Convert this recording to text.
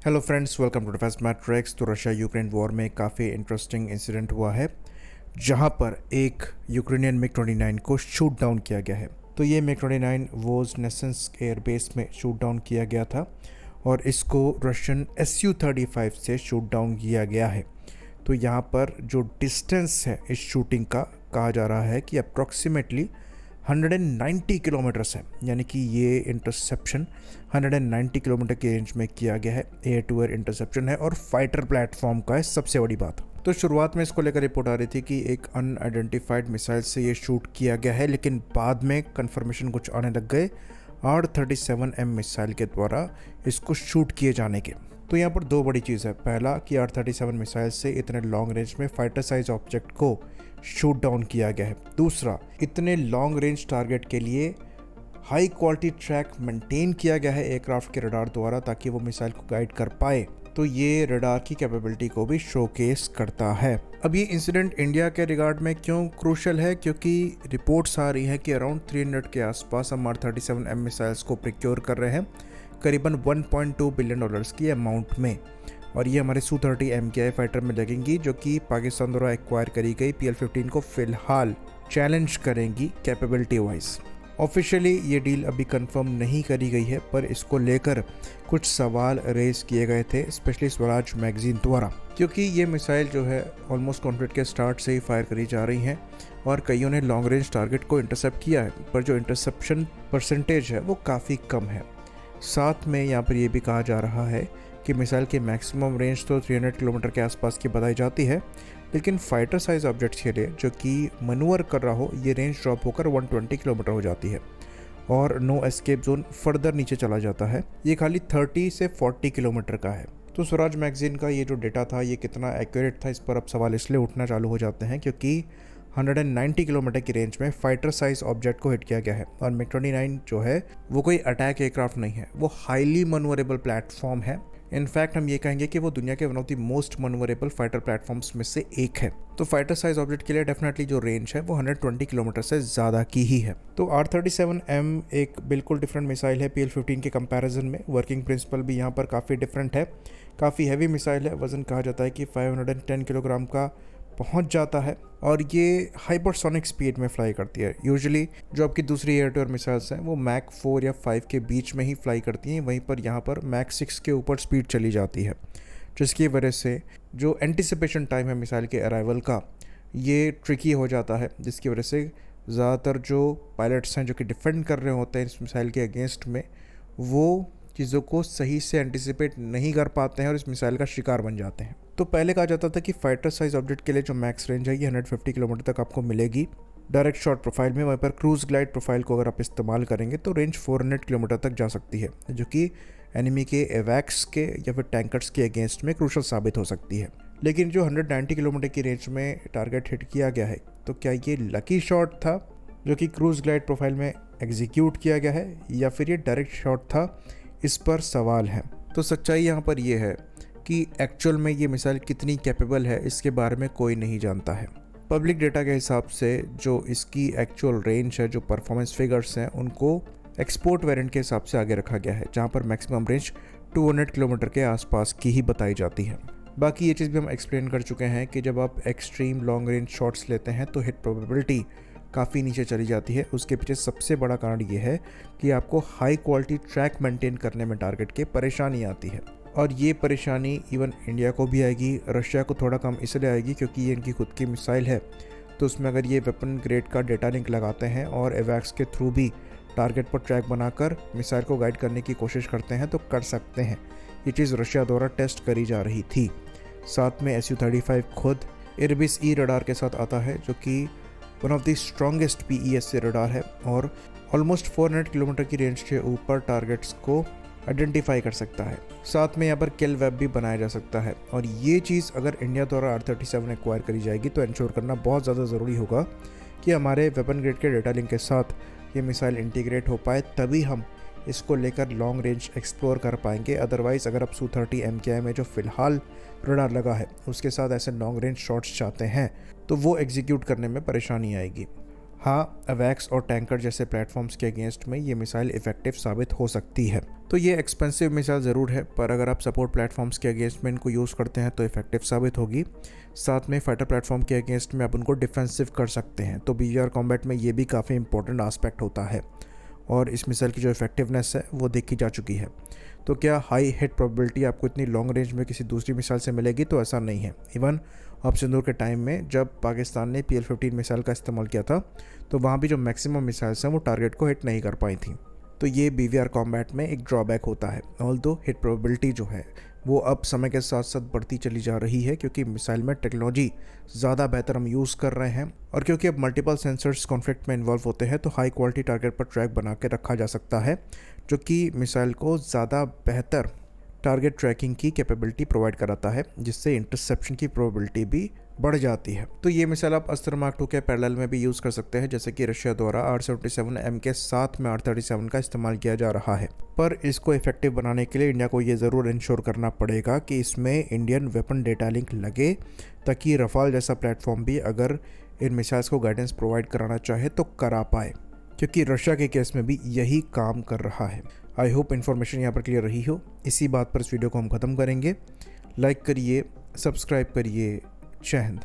Hello friends, welcome to Defence Matrix. तो Russia Ukraine war में काफ़ी इंटरेस्टिंग इंसिडेंट हुआ है जहां पर एक यूक्रेनियन मिग 29 को शूट डाउन किया गया है। तो ये मिग 29 वोजनेसेंस एयरबेस में शूट डाउन किया गया था और इसको रशियन Su-35 से शूट डाउन किया गया है। तो यहाँ पर जो डिस्टेंस है इस शूटिंग का कहा जा रहा है कि अप्रॉक्सीमेटली 190 किलोमीटर्स है, यानी कि ये इंटरसेप्शन 190 किलोमीटर की रेंज में किया गया है। एयर टू एयर इंटरसेप्शन है और फाइटर प्लेटफॉर्म का है सबसे बड़ी बात। तो शुरुआत में इसको लेकर रिपोर्ट आ रही थी कि एक अनआइडेंटिफाइड मिसाइल से ये शूट किया गया है, लेकिन बाद में कंफर्मेशन कुछ आने लग गए R-37M मिसाइल के द्वारा इसको शूट किए जाने के। तो यहाँ पर दो बड़ी चीज़ है। पहला कि R-37 मिसाइल से इतने लॉन्ग रेंज में फाइटर साइज ऑब्जेक्ट को शूट डाउन किया गया है। दूसरा, इतने लॉन्ग रेंज टारगेट के लिए हाई क्वालिटी ट्रैक मेंटेन किया गया है एयरक्राफ्ट के रडार द्वारा ताकि वो मिसाइल को गाइड कर पाए। तो ये रडार की कैपेबिलिटी को भी शोकेस करता है। अब ये इंसिडेंट इंडिया के रिगार्ड में क्यों क्रूशल है, क्योंकि रिपोर्ट्स आ रही हैं कि अराउंड 300 के आसपास हम R-37M मिसाइल्स को प्रिक्योर कर रहे हैं करीबन $1.2 बिलियन की अमाउंट में, और ये हमारे Su-30 MKI फाइटर में लगेंगी जो कि पाकिस्तान द्वारा एक्वायर करी गई PL-15 को फिलहाल चैलेंज करेंगी कैपेबिलिटी वाइज। ऑफिशियली ये डील अभी कंफर्म नहीं करी गई है, पर इसको लेकर कुछ सवाल रेज किए गए थे स्पेशली स्वराज मैगजीन द्वारा, क्योंकि ये मिसाइल जो है ऑलमोस्ट कॉन्फ्लिक्ट के स्टार्ट से ही फायर करी जा रही हैं और कईयों ने लॉन्ग रेंज टारगेट को इंटरसेप्ट किया है, पर जो इंटरसेप्शन परसेंटेज है वो काफ़ी कम है। साथ में यहाँ पर यह भी कहा जा रहा है कि मिसाइल की मैक्सिमम रेंज तो 300 किलोमीटर के आसपास की बताई जाती है, लेकिन फाइटर साइज ऑब्जेक्ट्स के लिए जो कि मनूवर कर रहा हो ये रेंज ड्रॉप होकर 120 किलोमीटर हो जाती है और नो एस्केप जोन फर्दर नीचे चला जाता है। ये खाली 30 से 40 किलोमीटर का है। तो स्वराज मैगजीन का ये जो डेटा था ये कितना एक्यूरेट था, इस पर अब सवाल इसलिए उठना चालू हो जाते हैं क्योंकि 190 किलोमीटर की रेंज में फाइटर साइज ऑब्जेक्ट को हिट किया गया है और मिग 29 जो है वो कोई अटैक एयरक्राफ्ट नहीं है, वो हाईली मनूवरेबल प्लेटफॉर्म है। इनफैक्ट हम ये कहेंगे कि वो दुनिया के one of the most manoeuvrable fighter platforms में से एक है। तो फाइटर साइज ऑब्जेक्ट के लिए डेफिनेटली जो रेंज है वो 120 किलोमीटर से ज़्यादा की ही है। तो R-37M एक बिल्कुल डिफरेंट मिसाइल है PL-15 के कंपैरिजन में। वर्किंग प्रिंसिपल भी यहाँ पर काफ़ी डिफरेंट है। काफ़ी हैवी मिसाइल है, वज़न कहा जाता है कि 510 किलोग्राम का पहुंच जाता है और ये हाइपरसोनिक स्पीड में फ्लाई करती है। यूजुअली जो आपकी दूसरी एयर टू एयर मिसाइल्स हैं वो मैक 4 या 5 के बीच में ही फ्लाई करती हैं, वहीं पर यहाँ पर मैक 6 के ऊपर स्पीड चली जाती है, जिसकी वजह से जो एंटिसिपेशन टाइम है मिसाइल के अराइवल का ये ट्रिकी हो जाता है, जिसकी वजह से ज़्यादातर जो पायलट्स हैं जो कि डिफेंड कर रहे होते हैं इस मिसाइल के अगेंस्ट में वो चीज़ों को सही से एंटिसिपेट नहीं कर पाते हैं और इस मिसाइल का शिकार बन जाते हैं। तो पहले कहा जाता था कि फाइटर साइज ऑब्जेक्ट के लिए जो मैक्स रेंज है ये 150 किलोमीटर तक आपको मिलेगी डायरेक्ट शॉट प्रोफाइल में। वहीं पर क्रूज ग्लाइड प्रोफाइल को अगर आप इस्तेमाल करेंगे तो रेंज 400 किलोमीटर तक जा सकती है, जो कि एनिमी के एवैक्स के या फिर टैंकर्स के अगेंस्ट में क्रूशल साबित हो सकती है। लेकिन जो 190 किलोमीटर की रेंज में टारगेट हिट किया गया है, तो क्या ये लकी शॉट था जो कि क्रूज ग्लाइड प्रोफाइल में एग्जीक्यूट किया गया है या फिर ये डायरेक्ट शॉट था, इस पर सवाल है। तो सच्चाई यहाँ पर यह है कि एक्चुअल में ये मिसाइल कितनी कैपेबल है इसके बारे में कोई नहीं जानता है। पब्लिक डेटा के हिसाब से जो इसकी एक्चुअल रेंज है, जो परफॉर्मेंस फिगर्स हैं, उनको एक्सपोर्ट वेरिएंट के हिसाब से आगे रखा गया है, जहाँ पर मैक्सिमम रेंज 200 किलोमीटर के आसपास की ही बताई जाती है। बाकी ये चीज़ भी हम एक्सप्लेन कर चुके हैं कि जब आप एक्सट्रीम लॉन्ग रेंज शॉट्स लेते हैं तो हिट प्रोबेबिलिटी काफ़ी नीचे चली जाती है। उसके पीछे सबसे बड़ा कारण ये है कि आपको हाई क्वालिटी ट्रैक मेंटेन करने में टारगेट के परेशानी आती है, और ये परेशानी इवन इंडिया को भी आएगी। रशिया को थोड़ा कम इसलिए आएगी क्योंकि ये इनकी खुद की मिसाइल है, तो उसमें अगर ये वेपन ग्रेड का डेटा लिंक लगाते हैं और एवैक्स के थ्रू भी टारगेट पर ट्रैक बनाकर मिसाइल को गाइड करने की कोशिश करते हैं तो कर सकते हैं। ये चीज़ रशिया द्वारा टेस्ट करी जा रही थी। साथ में Su-35 खुद इरबिस ई रडार के साथ आता है, जो कि one of the strongest PESA radar है और ऑलमोस्ट 400 किलोमीटर की रेंज के ऊपर टारगेट्स को आइडेंटिफाई कर सकता है। साथ में यहाँ पर किल वेब भी बनाया जा सकता है, और ये चीज़ अगर इंडिया द्वारा R-37 एक्वायर करी जाएगी तो इंश्योर करना बहुत ज़्यादा ज़रूरी होगा कि हमारे वेपन ग्रेड के डेटा लिंक के साथ ये मिसाइल इंटीग्रेट हो पाए, तभी हम इसको लेकर लॉन्ग रेंज एक्सप्लोर कर पाएंगे। अदरवाइज़ अगर आप Su-30 MKI में जो फ़िलहाल रडार लगा है उसके साथ ऐसे लॉन्ग रेंज शॉट्स चाहते हैं तो वो एग्जीक्यूट करने में परेशानी आएगी। हाँ, अवैक्स और टैंकर जैसे प्लेटफॉर्म्स के अगेंस्ट में ये मिसाइल इफ़ेक्टिव साबित हो सकती है। तो ये एक्सपेंसिव मिसाइल ज़रूर है, पर अगर आप सपोर्ट प्लेटफॉर्म्स के अगेंस्ट में इनको यूज़ करते हैं तो इफ़ेक्टिव साबित होगी। साथ में फाइटर प्लेटफॉर्म के अगेंस्ट में आप उनको डिफेंसिव कर सकते हैं। तो BVR कॉम्बैट में ये भी काफ़ी इंपॉर्टेंट आस्पेक्ट होता है और इस मिसाइल की जो इफेक्टिवनेस है वो देखी जा चुकी है। तो क्या हाई हिट प्रोबेबिलिटी आपको इतनी लॉन्ग रेंज में किसी दूसरी मिसाइल से मिलेगी? तो ऐसा नहीं है। इवन ऑपरेशन सिंदूर के टाइम में जब पाकिस्तान ने PL-15 मिसाइल का इस्तेमाल किया था तो वहाँ भी जो मैक्सिमम मिसाइल्स हैं वो टारगेट को हिट नहीं कर पाई थी। तो ये BVR कॉम्बैट में एक ड्रॉबैक होता है। ऑल्दो हिट प्रोबेबिलिटी जो है वो अब समय के साथ साथ बढ़ती चली जा रही है, क्योंकि मिसाइल में टेक्नोलॉजी ज़्यादा बेहतर हम यूज़ कर रहे हैं और क्योंकि अब मल्टीपल सेंसर्स कॉन्फ्लिक्ट में इन्वॉल्व होते हैं तो हाई क्वालिटी टारगेट पर ट्रैक बना के रखा जा सकता है, जो कि मिसाइल को ज़्यादा बेहतर टारगेट ट्रैकिंग की कैपेबिलिटी प्रोवाइड कराता है, जिससे इंटरसेप्शन की प्रोबेबिलिटी भी बढ़ जाती है। तो ये मिसाइल आप अस्त्र मार्क 2 के पैरेलल में भी यूज़ कर सकते हैं, जैसे कि रशिया द्वारा R-77M के साथ में R-37 का इस्तेमाल किया जा रहा है। पर इसको इफेक्टिव बनाने के लिए इंडिया को ये ज़रूर इंश्योर करना पड़ेगा कि इसमें इंडियन वेपन डेटा लिंक लगे, ताकि रफाल जैसा प्लेटफॉर्म भी अगर इन मिसाइल्स को गाइडेंस प्रोवाइड कराना चाहे तो करा पाए, क्योंकि रशिया के केस में भी यही काम कर रहा है। आई होप इन्फॉर्मेशन यहाँ पर क्लियर रही हो। इसी बात पर इस वीडियो को हम ख़त्म करेंगे। लाइक करिए, सब्सक्राइब करिए। जय हिंद।